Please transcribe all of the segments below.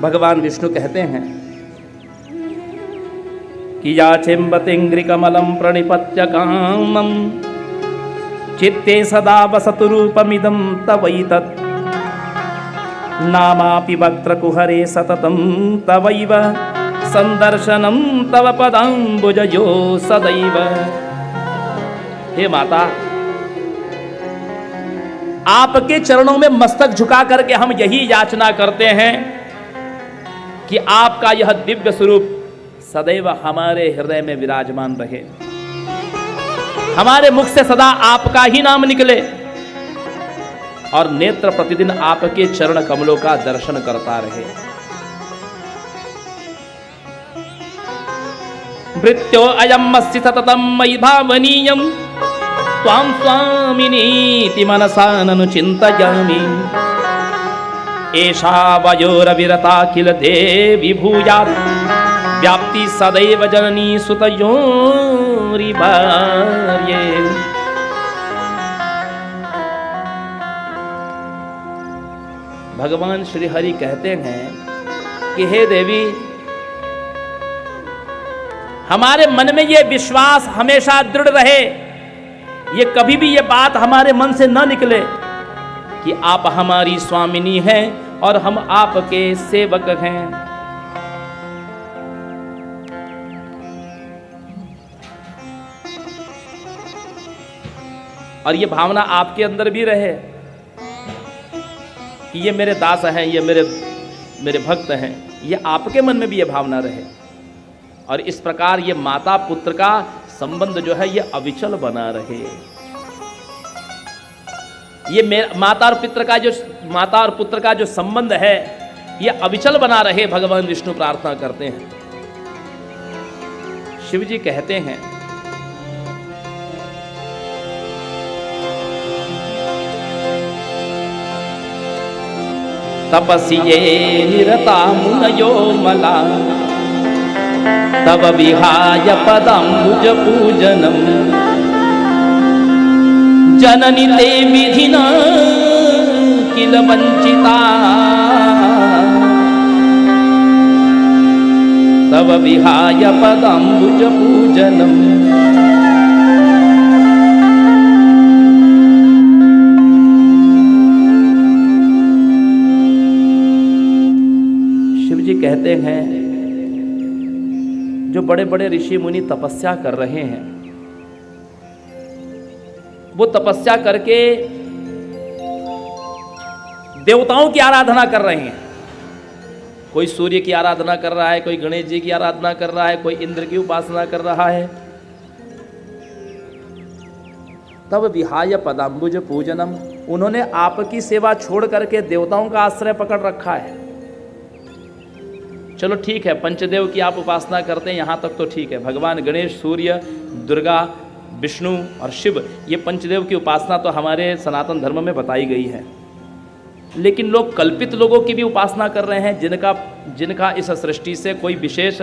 भगवान विष्णु कहते हैं कि याचेम्बतेङ्घ्रिकमलं प्रणिपत्य कामं चित्ते सदा वसतु रूपमिदं तवैतत् नामापि वक्त्रकुहरे सततं तवैव संदर्शनं तव पदाम्बुजयो सदैव। हे माता, आपके चरणों में मस्तक झुका करके हम यही याचना करते हैं कि आपका यह दिव्य स्वरूप सदैव हमारे हृदय में विराजमान रहे, हमारे मुख से सदा आपका ही नाम निकले और नेत्र प्रतिदिन आपके चरण कमलों का दर्शन करता रहे। भृत्यो अयमस्ति सततं मयि भावनीयं त्वां स्वामिनीति मनसा ननु चिन्तयामि। एषा वयोरविरता किल देवी भूयात् व्याप्ति सदैव जननी सुतयोरिवार्ये। भगवान श्री हरि कहते हैं कि हे देवी, हमारे मन में ये विश्वास हमेशा दृढ़ रहे, ये कभी भी ये बात हमारे मन से न निकले कि आप हमारी स्वामिनी हैं और हम आपके सेवक हैं। और ये भावना आपके अंदर भी रहे कि ये मेरे दास हैं, ये मेरे भक्त हैं, ये आपके मन में भी ये भावना रहे। और इस प्रकार ये माता पुत्र का संबंध जो है ये अविचल बना रहे। ये माता और पुत्र का जो संबंध है ये अविचल बना रहे, भगवान विष्णु प्रार्थना करते हैं। शिव जी कहते हैं तपसी ये निरता मुनयो मला तव विहाय पदाम्बुज पूजनम जननी ते विधिना किल वंचिता तव विहाय पदाम्बुज पूजनम। शिव जी कहते हैं जो बड़े बड़े ऋषि मुनि तपस्या कर रहे हैं, वो तपस्या करके देवताओं की आराधना कर रहे हैं। कोई सूर्य की आराधना कर रहा है, कोई गणेश जी की आराधना कर रहा है, कोई इंद्र की उपासना कर रहा है। तब विहाय पदाम्बुज पूजनम, उन्होंने आपकी सेवा छोड़ करके देवताओं का आश्रय पकड़ रखा है। चलो ठीक है, पंचदेव की आप उपासना करते हैं, यहाँ तक तो ठीक है। भगवान गणेश, सूर्य, दुर्गा, विष्णु और शिव, ये पंचदेव की उपासना तो हमारे सनातन धर्म में बताई गई है। लेकिन लोग कल्पित लोगों की भी उपासना कर रहे हैं, जिनका इस सृष्टि से कोई विशेष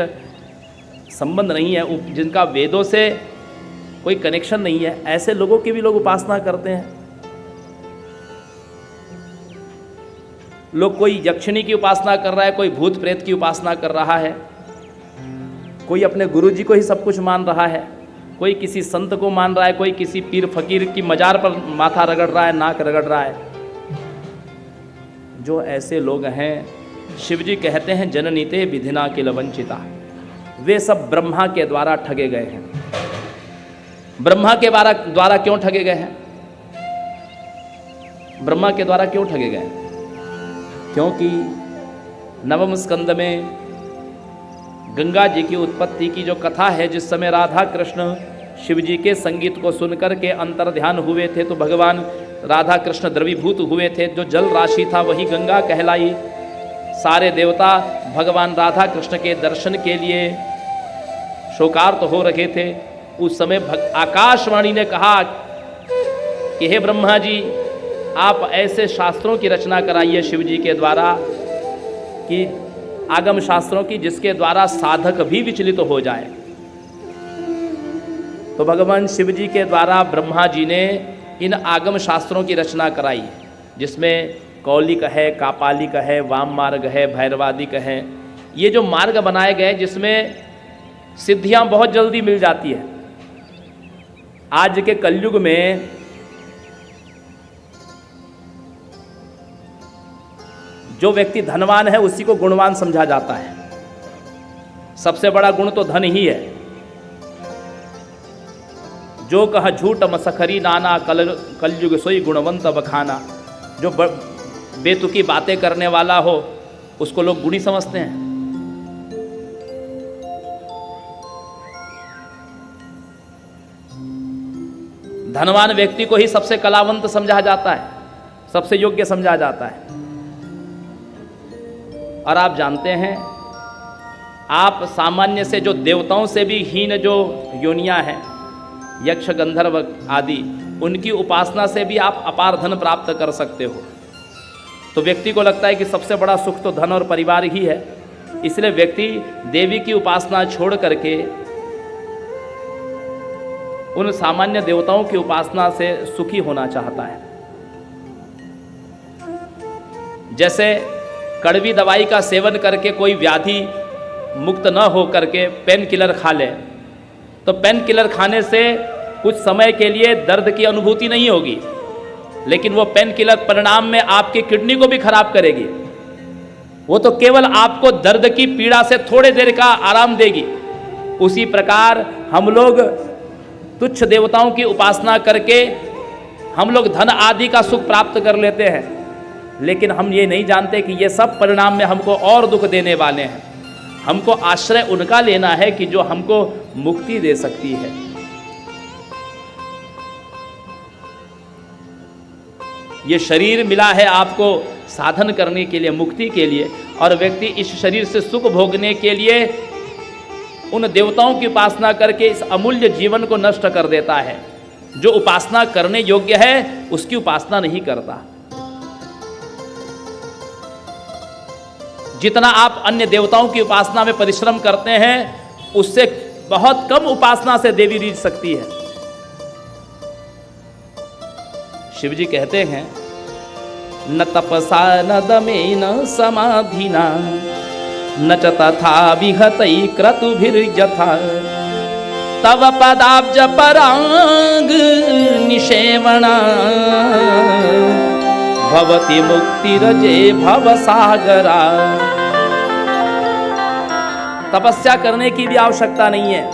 संबंध नहीं है, जिनका वेदों से कोई कनेक्शन नहीं है, ऐसे लोगों की भी लोग उपासना करते हैं। लोग कोई यक्षिणी की उपासना कर रहा है, कोई भूत प्रेत की उपासना कर रहा है, कोई अपने गुरु जी को ही सब कुछ मान रहा है, कोई किसी संत को मान रहा है, कोई किसी पीर फकीर की मजार पर माथा रगड़ रहा है, नाक रगड़ रहा है। जो ऐसे लोग हैं, शिव जी कहते हैं जननीते विधिना किल वंचिता, वे सब ब्रह्मा के द्वारा ठगे गए हैं। ब्रह्मा के द्वारा क्यों ठगे गए हैं? ब्रह्मा के द्वारा क्यों ठगे गए? क्योंकि नवम स्कंद में गंगा जी की उत्पत्ति की जो कथा है, जिस समय राधा कृष्ण शिव जी के संगीत को सुनकर के अंतर्ध्यान हुए थे, तो भगवान राधा कृष्ण द्रवीभूत हुए थे। जो जल राशि था वही गंगा कहलाई। सारे देवता भगवान राधा कृष्ण के दर्शन के लिए शोकार्त हो रहे थे। उस समय आकाशवाणी ने कहा कि हे ब्रह्मा जी, आप ऐसे शास्त्रों की रचना कराइए शिव जी के द्वारा कि आगम शास्त्रों की, जिसके द्वारा साधक भी विचलित हो जाए। तो भगवान शिव जी के द्वारा ब्रह्मा जी ने इन आगम शास्त्रों की रचना कराई, जिसमें कौलिक है, कापालिक है, वाम मार्ग है, भैरवादिक है। ये जो मार्ग बनाए गए जिसमें सिद्धियां बहुत जल्दी मिल जाती है। आज के कलयुग में जो व्यक्ति धनवान है उसी को गुणवान समझा जाता है। सबसे बड़ा गुण तो धन ही है। जो कह झूठ मसखरी नाना कलयुग सोई गुणवंत बखाना। जो बेतुकी बातें करने वाला हो उसको लोग गुणी समझते हैं। धनवान व्यक्ति को ही सबसे कलावंत समझा जाता है, सबसे योग्य समझा जाता है। और आप जानते हैं, आप सामान्य से जो देवताओं से भी हीन जो योनियां हैं, यक्ष गंधर्व आदि, उनकी उपासना से भी आप अपार धन प्राप्त कर सकते हो। तो व्यक्ति को लगता है कि सबसे बड़ा सुख तो धन और परिवार ही है, इसलिए व्यक्ति देवी की उपासना छोड़ करके उन सामान्य देवताओं की उपासना से सुखी होना चाहता है। जैसे कड़वी दवाई का सेवन करके कोई व्याधि मुक्त न हो करके पेन किलर खा ले, तो पेन किलर खाने से कुछ समय के लिए दर्द की अनुभूति नहीं होगी, लेकिन वो पेन किलर परिणाम में आपकी किडनी को भी खराब करेगी। वो तो केवल आपको दर्द की पीड़ा से थोड़े देर का आराम देगी। उसी प्रकार हम लोग तुच्छ देवताओं की उपासना करके हम लोग धन आदि का सुख प्राप्त कर लेते हैं, लेकिन हम ये नहीं जानते कि ये सब परिणाम में हमको और दुख देने वाले हैं। हमको आश्रय उनका लेना है कि जो हमको मुक्ति दे सकती है। ये शरीर मिला है आपको साधन करने के लिए, मुक्ति के लिए, और व्यक्ति इस शरीर से सुख भोगने के लिए उन देवताओं की उपासना करके इस अमूल्य जीवन को नष्ट कर देता है। जो उपासना करने योग्य है उसकी उपासना नहीं करता। जितना आप अन्य देवताओं की उपासना में परिश्रम करते हैं, उससे बहुत कम उपासना से देवी रीझ सकती है। शिव जी कहते हैं, न तपसा न दमेन समाधिना न च तथा विहतै क्रतुभिर्यथा तव पदाब्ज परांग निषेवणा भवति मुक्तिरजे भवसागरा। तपस्या करने की भी आवश्यकता नहीं है।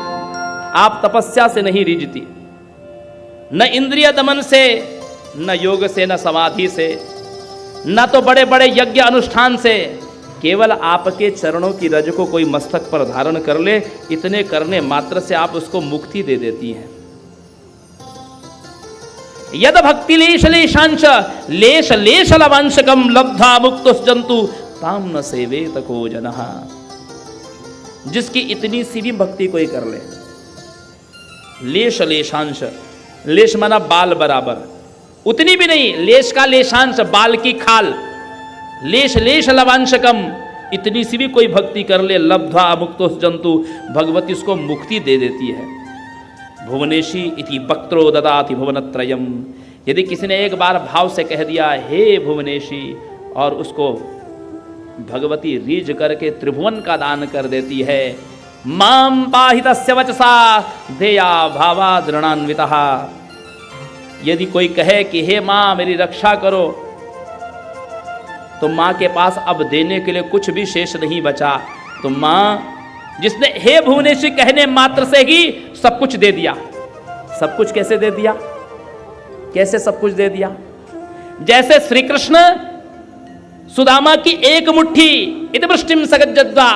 आप तपस्या से नहीं रिझती, न इंद्रिय दमन से, न योग से, न समाधि से, न तो बड़े बड़े यज्ञ अनुष्ठान से। केवल आपके चरणों की रज को कोई मस्तक पर धारण कर ले, इतने करने मात्र से आप उसको मुक्ति दे देती हैं। यद भक्ति लेश लेशांश लेश लेश लवांशकम लब्धा मुक्तुस जंतु ताम न सेवेत को जनः। जिसकी इतनी सी भी भक्ति कोई कर ले, लेश लेशांश, लेश माना बाल बराबर, उतनी भी नहीं, लेश का लेशांश, बाल की खाल, लेश लेश लवांशकम, इतनी सी भी कोई भक्ति कर ले, लब्ध्वा मुक्तोस जंतु, भगवती उसको मुक्ति दे देती है। भुवनेशी इति वक्त्रो ददाति भुवनत्रयम। यदि किसी ने एक बार भाव से कह दिया हे भुवनेशी, और उसको भगवती रीझ करके त्रिभुवन का दान कर देती है। माम पाहितस्य वचसा धेया भावा दृणान्वितः। यदि कोई कहे कि हे माँ मेरी रक्षा करो, तो माँ के पास अब देने के लिए कुछ भी शेष नहीं बचा। तो माँ जिसने हे भुवनेश्वरी कहने मात्र से ही सब कुछ दे दिया। सब कुछ कैसे दे दिया? कैसे सब कुछ दे दिया? जैसे श्री कृष्ण सुदामा की एक मुट्ठी इतवृष्टिम सगज्जद्वा,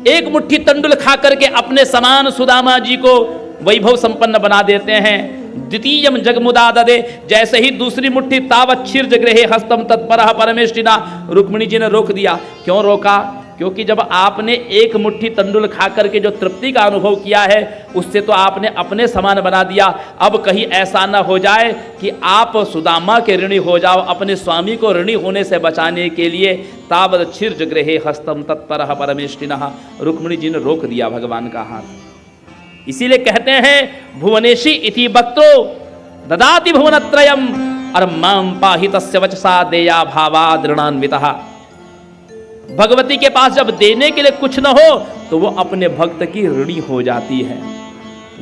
एक मुट्ठी तंडुल खा करके अपने समान सुदामा जी को वैभव संपन्न बना देते हैं। द्वितीयम जगमुदा ददे, जैसे ही दूसरी मुट्ठी तावच्छिर जगृहे हस्तम तत्परः परमेष्टिना, रुक्मिणी जी ने रोक दिया। क्यों रोका? क्योंकि जब आपने एक मुट्ठी तंडुल खा करके जो तृप्ति का अनुभव किया है, उससे तो आपने अपने समान बना दिया। अब कहीं ऐसा न हो जाए कि आप सुदामा के ऋणी हो जाओ। अपने स्वामी को ऋणी होने से बचाने के लिए तावच्छिर जगृहे हस्तम तत्परः परमेष्टिना, रुक्मिणी जी ने रोक दिया भगवान का हाथ। इसीलिए कहते हैं भुवनेशी इति वक्त्रो ददाति भुवनत्रयम। और माम पाहि तस्य वचसा देया भावाद ऋणान्वितः। भगवती के पास जब देने के लिए कुछ न हो तो वो अपने भक्त की ऋणी हो जाती है।